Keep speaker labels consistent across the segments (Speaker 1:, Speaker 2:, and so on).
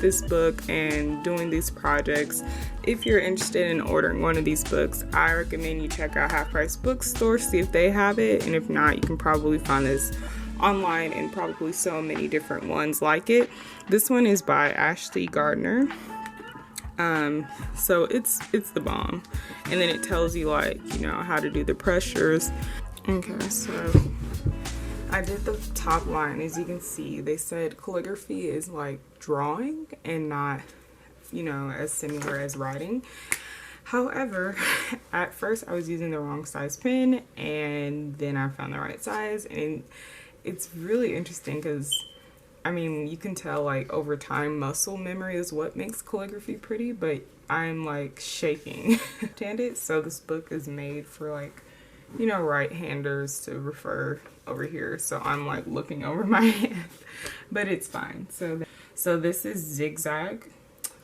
Speaker 1: this book and doing these projects, if you're interested in ordering one of these books, I recommend you check out Half Price Bookstore, see if they have it, and if not, you can probably find this online and probably so many different ones like it. This one is by Ashley Gardner. So it's the bomb, and then it tells you, like, you know, how to do the pressures. Okay, so I did the top line. As you can see, they said calligraphy is like drawing and not, you know, as similar as writing. However, at first I was using the wrong size pen, and then I found the right size, and it's really interesting because, I mean, you can tell, like, over time, muscle memory is what makes calligraphy pretty, but I'm, like, shaking. So this book is made for, like, you know, right-handers to refer over here. So I'm, like, looking over my hand, but it's fine. So this is zigzag.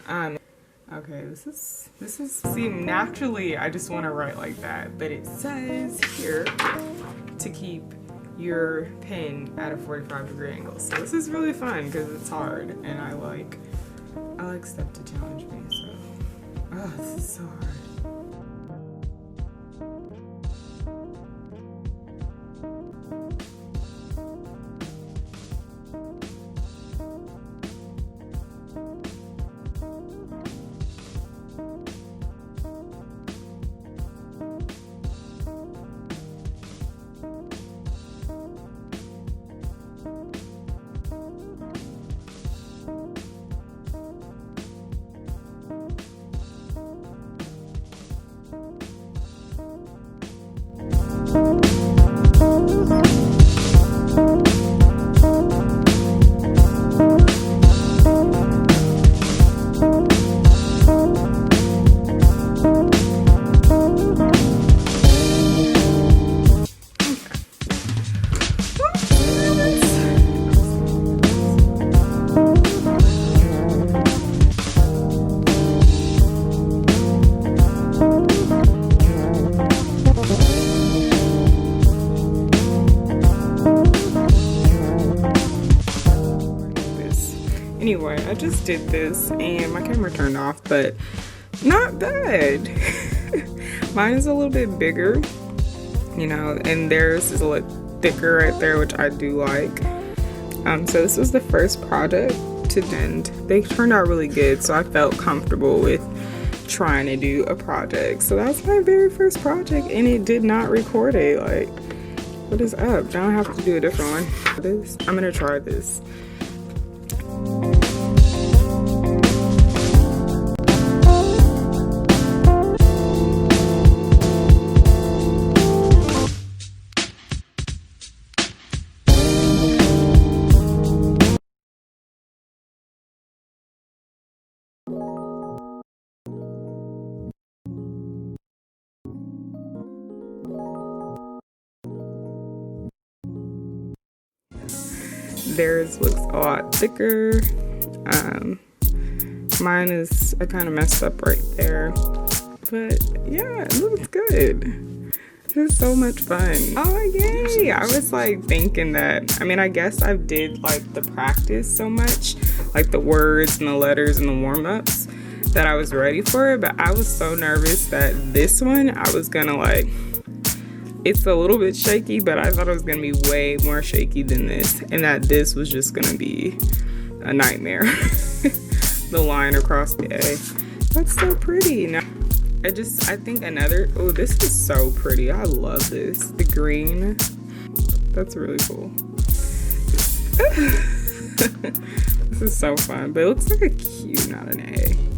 Speaker 1: Okay, this is, see, naturally, I just want to write like that, but it says here to keep your pen at a 45-degree angle. So this is really fun because it's hard, and I like stuff to challenge me. So, oh, this is so hard. Anyway, I just did this and my camera turned off, but not bad. Mine is a little bit bigger, you know, and theirs is a little thicker right there, which I do like. So this was the first project to end. They turned out really good, so I felt comfortable with trying to do a project. So that's my very first project, and it did not record it. Like, what is up? Now I have to do a different one. I'm gonna try this. Theirs looks a lot thicker. Mine is, I kind of messed up right there, but yeah, it looks good. It's so much fun. Oh yay! I was like thinking that, I mean, I guess I did like the practice so much, like the words and the letters and the warm-ups, that I was ready for it, but I was so nervous that this one I was gonna like, it's a little bit shaky, but I thought it was gonna be way more shaky than this, and that this was just gonna be a nightmare. The line across the A. That's so pretty. Now, I think another, oh, this is so pretty. I love this. The green. That's really cool. This is so fun, but it looks like a Q, not an A.